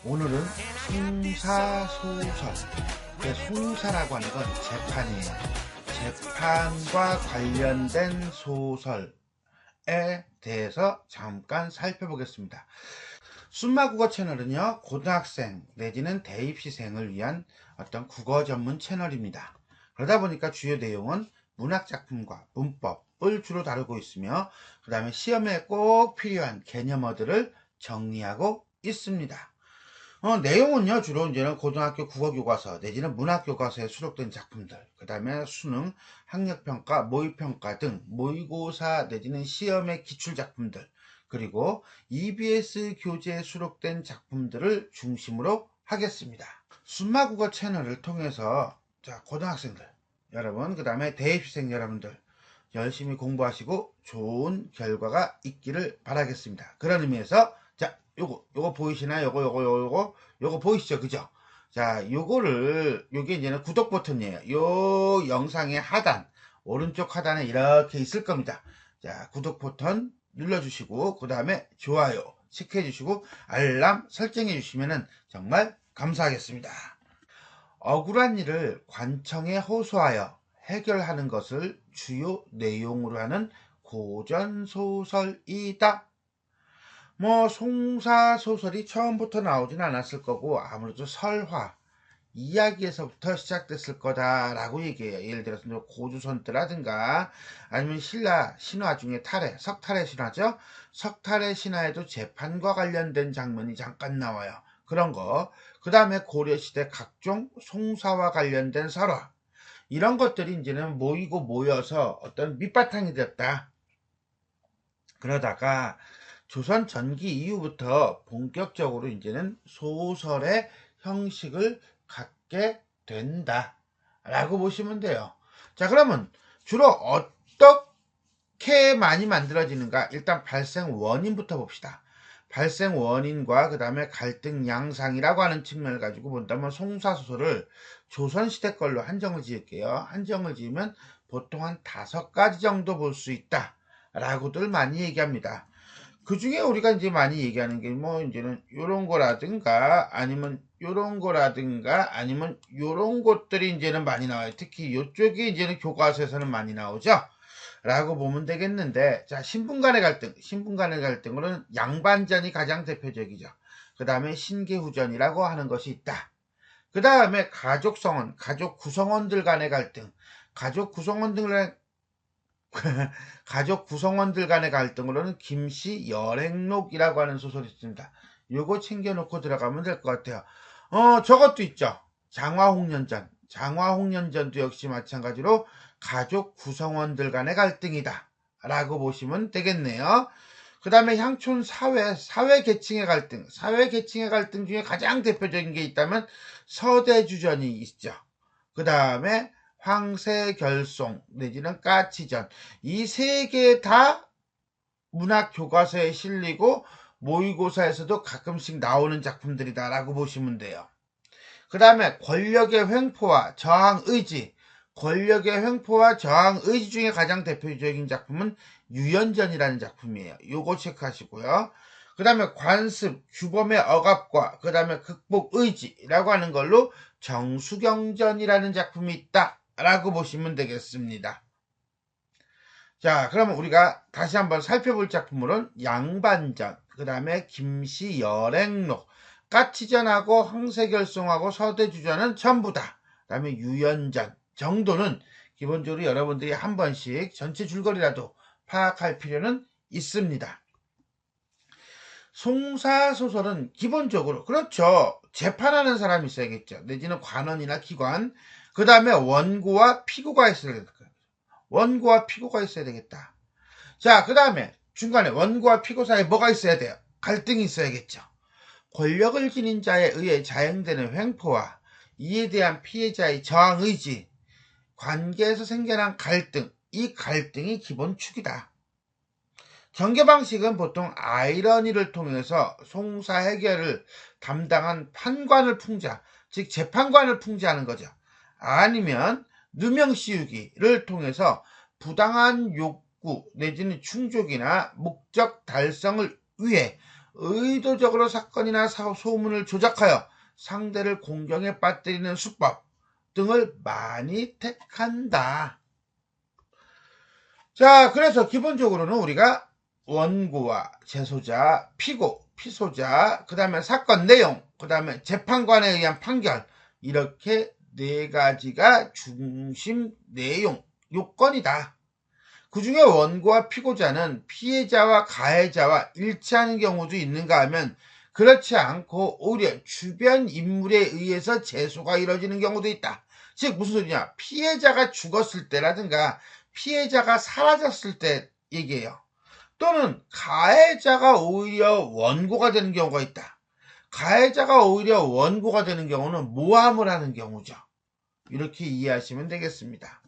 오늘은 숭사소설. 숭사라고 하는 건 재판이에요. 재판과 관련된 소설에 대해서 잠깐 살펴보겠습니다. 순마국어 채널은요, 고등학생 내지는 대입시생을 위한 어떤 국어 전문 채널입니다. 그러다 보니까 주요 내용은 문학작품과 문법을 주로 다루고 있으며, 그 다음에 시험에 꼭 필요한 개념어들을 정리하고 있습니다. 내용은요, 주로 이제는 고등학교 국어교과서 내지는 문학교과서에 수록된 작품들, 그 다음에 수능, 학력평가, 모의평가 등 모의고사 내지는 시험의 기출작품들, 그리고 EBS 교재에 수록된 작품들을 중심으로 하겠습니다. 순마국어 채널을 통해서 고등학생들 여러분, 그 다음에 대입시생 여러분들 열심히 공부하시고 좋은 결과가 있기를 바라겠습니다. 그런 의미에서 요거 보이시나요? 요거 보이시죠? 그죠? 자, 요게 이제는 구독 버튼이에요. 요 영상의 하단, 오른쪽 하단에 이렇게 있을 겁니다. 자, 구독 버튼 눌러주시고, 그 다음에 좋아요 체크해주시고, 알람 설정해주시면 정말 감사하겠습니다. 억울한 일을 관청에 호소하여 해결하는 것을 주요 내용으로 하는 고전소설이다. 송사소설이 처음부터 나오진 않았을 거고, 아무래도 설화, 이야기에서부터 시작됐을 거다라고 얘기해요. 예를 들어서 고주선트라든가 아니면 신라 신화 중에 석탈의 신화죠. 석탈의 신화에도 재판과 관련된 장면이 잠깐 나와요. 그런 거. 그 다음에 고려시대 각종 송사와 관련된 설화. 이런 것들이 이제는 모여서 어떤 밑바탕이 되었다. 그러다가 조선 전기 이후부터 본격적으로 이제는 소설의 형식을 갖게 된다 라고 보시면 돼요. 자, 그러면 주로 어떻게 많이 만들어지는가? 일단 발생 원인부터 봅시다. 발생 원인과 그 다음에 갈등 양상이라고 하는 측면을 가지고 본다면 송사소설을 조선시대 걸로 한정을 지을게요. 한정을 지으면 보통 한 5가지 정도 볼 수 있다 라고들 많이 얘기합니다. 그 중에 우리가 이제 많이 얘기하는 게 이제는 요런 거라든가 아니면 요런 것들이 이제는 많이 나와요. 특히 요쪽이 이제는 교과서에서는 많이 나오죠. 라고 보면 되겠는데, 자, 신분 간의 갈등으로는 양반전이 가장 대표적이죠. 그 다음에 신계후전이라고 하는 것이 있다. 그 다음에 가족 구성원들 간의 갈등, 가족 구성원들 간의 갈등으로는 김씨 열행록이라고 하는 소설이 있습니다. 요거 챙겨놓고 들어가면 될 것 같아요. 저것도 있죠. 장화홍련전도 역시 마찬가지로 가족 구성원들 간의 갈등이다 라고 보시면 되겠네요. 그 다음에 향촌 사회 계층의 갈등 중에 가장 대표적인 게 있다면 서대주전이 있죠. 그 다음에 황새결송 내지는 까치전, 이 3개 다 문학 교과서에 실리고 모의고사에서도 가끔씩 나오는 작품들이다 라고 보시면 돼요. 그 다음에 권력의 횡포와 저항 의지 중에 가장 대표적인 작품은 유연전이라는 작품이에요. 요거 체크하시고요. 그 다음에 관습, 규범의 억압과 그 다음에 극복 의지라고 하는 걸로 정수경전이라는 작품이 있다 라고 보시면 되겠습니다. 자, 그러면 우리가 다시 한번 살펴볼 작품으로는 양반전, 그 다음에 김씨 열행록, 까치전하고 황새결송하고 서대주전은 전부다. 그 다음에 유연전 정도는 기본적으로 여러분들이 한 번씩 전체 줄거리라도 파악할 필요는 있습니다. 송사소설은 기본적으로, 그렇죠, 재판하는 사람이 있어야겠죠. 내지는 관원이나 기관, 그 다음에 원고와 피고가 있어야 되겠다. 자, 그 다음에 중간에 원고와 피고 사이에 뭐가 있어야 돼요? 갈등이 있어야겠죠. 권력을 지닌 자에 의해 자행되는 횡포와 이에 대한 피해자의 저항 의지, 관계에서 생겨난 갈등, 이 갈등이 기본 축이다. 전개 방식은 보통 아이러니를 통해서 송사 해결을 담당한 판관을 풍자, 즉 재판관을 풍자하는 거죠. 아니면 누명 씌우기를 통해서 부당한 욕구 내지는 충족이나 목적 달성을 위해 의도적으로 사건이나 소문을 조작하여 상대를 공경에 빠뜨리는 수법 등을 많이 택한다. 자, 그래서 기본적으로는 우리가 원고와 제소자, 피고, 피소자, 그 다음에 사건 내용, 그 다음에 재판관에 의한 판결, 이렇게 네 가지가 중심 내용, 요건이다. 그 중에 원고와 피고자는 피해자와 가해자와 일치하는 경우도 있는가 하면 그렇지 않고 오히려 주변 인물에 의해서 제소가 이뤄지는 경우도 있다. 즉 무슨 소리냐, 피해자가 죽었을 때라든가 피해자가 사라졌을 때 얘기해요. 또는 가해자가 오히려 원고가 되는 경우가 있다. 가해자가 오히려 원고가 되는 경우는 모함을 하는 경우죠. 이렇게 이해하시면 되겠습니다.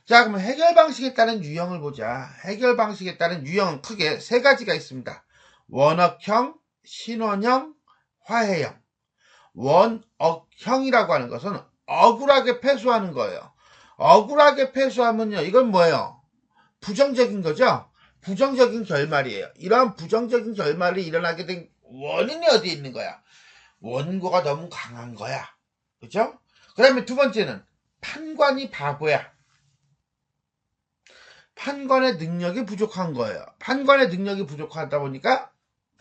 자, 그럼 해결 방식에 따른 유형을 보자. 해결 방식에 따른 유형은 크게 세 가지가 있습니다. 원억형, 신원형, 화해형. 원억형이라고 하는 것은 억울하게 패소하는 거예요. 억울하게 패소하면요, 이건 뭐예요? 부정적인 거죠? 부정적인 결말이에요. 이러한 부정적인 결말이 일어나게 된 원인이 어디에 있는 거야? 원고가 너무 강한 거야. 그죠? 그 다음에 두 번째는 판관이 바보야. 판관의 능력이 부족한 거예요. 판관의 능력이 부족하다 보니까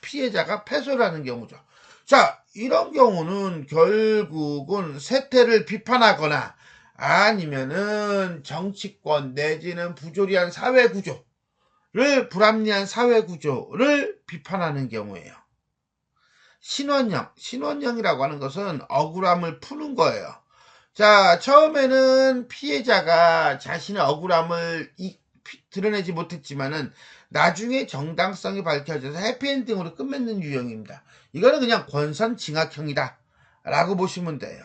피해자가 패소를 하는 경우죠. 자, 이런 경우는 결국은 세태를 비판하거나 아니면은 정치권 내지는 부조리한 사회구조를, 불합리한 사회구조를 비판하는 경우예요. 신원형이라고 하는 것은 억울함을 푸는 거예요. 자, 처음에는 피해자가 자신의 억울함을 드러내지 못했지만은 나중에 정당성이 밝혀져서 해피엔딩으로 끝맺는 유형입니다. 이거는 그냥 권선징악형이다 라고 보시면 돼요.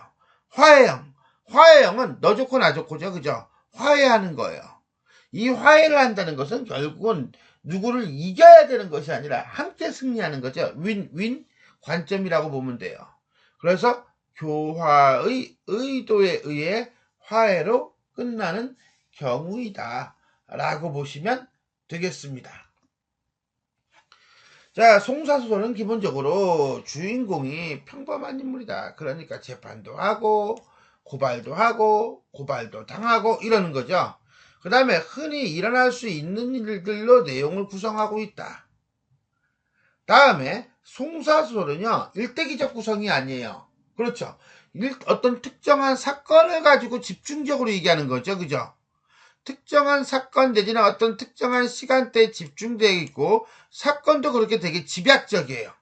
화해형은 너 좋고 나 좋고죠, 그죠? 화해하는 거예요. 이 화해를 한다는 것은 결국은 누구를 이겨야 되는 것이 아니라 함께 승리하는 거죠. 윈윈 관점이라고 보면 돼요. 그래서 교화의 의도에 의해 화해로 끝나는 경우이다 라고 보시면 되겠습니다. 자, 송사소설은 기본적으로 주인공이 평범한 인물이다. 그러니까 재판도 하고 고발도 하고 고발도 당하고 이러는 거죠. 그 다음에 흔히 일어날 수 있는 일들로 내용을 구성하고 있다. 다음에 송사소설은요, 일대기적 구성이 아니에요. 그렇죠. 어떤 특정한 사건을 가지고 집중적으로 얘기하는 거죠. 그죠? 특정한 사건 내지는 어떤 특정한 시간대에 집중되어 있고 사건도 그렇게 되게 집약적이에요.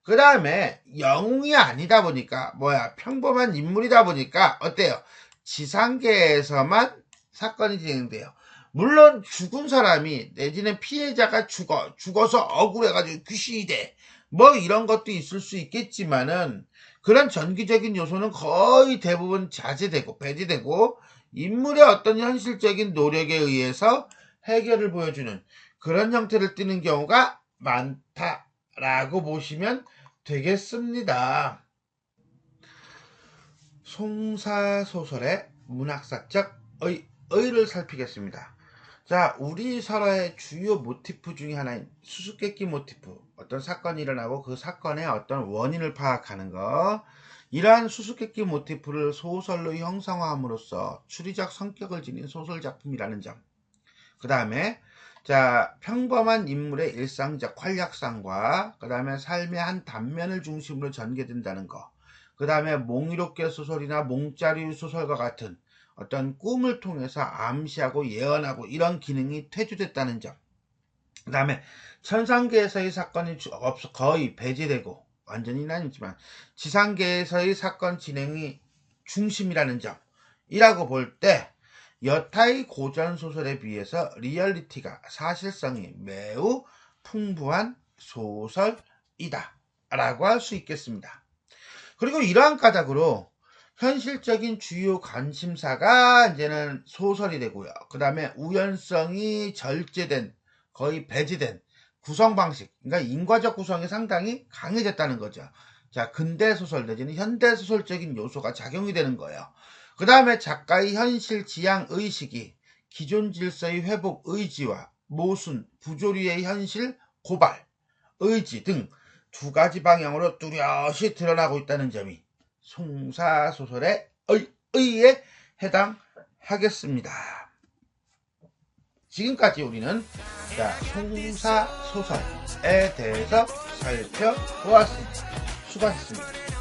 그 다음에 영웅이 아니다 보니까 평범한 인물이다 보니까 어때요? 지상계에서만 사건이 진행돼요. 물론 죽은 사람이 내지는 피해자가 죽어서 억울해가지고 귀신이 돼 이런 것도 있을 수 있겠지만은 그런 전기적인 요소는 거의 대부분 자제되고 배제되고 인물의 어떤 현실적인 노력에 의해서 해결을 보여주는 그런 형태를 띠는 경우가 많다라고 보시면 되겠습니다. 송사소설의 문학사적 의를 살피겠습니다. 자, 우리 설화의 주요 모티프 중에 하나인 수수께끼 모티프, 어떤 사건이 일어나고 그 사건의 어떤 원인을 파악하는 것, 이러한 수수께끼 모티프를 소설로 형성함으로써 추리적 성격을 지닌 소설작품이라는 점. 그 다음에 자, 평범한 인물의 일상적 활약상과 그 다음에 삶의 한 단면을 중심으로 전개된다는 거. 그 다음에 몽이롭게 소설이나 몽자리 소설과 같은 어떤 꿈을 통해서 암시하고 예언하고 이런 기능이 퇴주됐다는 점. 그 다음에 천상계에서의 사건이 거의 배제되고 완전히는 아니지만 지상계에서의 사건 진행이 중심이라는 점이라고 볼 때 여타의 고전소설에 비해서 리얼리티가 사실성이 매우 풍부한 소설이다 라고 할 수 있겠습니다. 그리고 이러한 까닭으로 현실적인 주요 관심사가 이제는 소설이 되고요. 그 다음에 우연성이 절제된, 거의 배제된 구성 방식, 그러니까 인과적 구성이 상당히 강해졌다는 거죠. 자, 근대소설 내지는 현대소설적인 요소가 작용이 되는 거예요. 그 다음에 작가의 현실 지향 의식이 기존 질서의 회복 의지와 모순, 부조리의 현실 고발, 의지 등 두 가지 방향으로 뚜렷이 드러나고 있다는 점이 송사소설의 의에 해당하겠습니다. 지금까지 우리는 송사소설에 대해서 살펴보았습니다. 수고하셨습니다.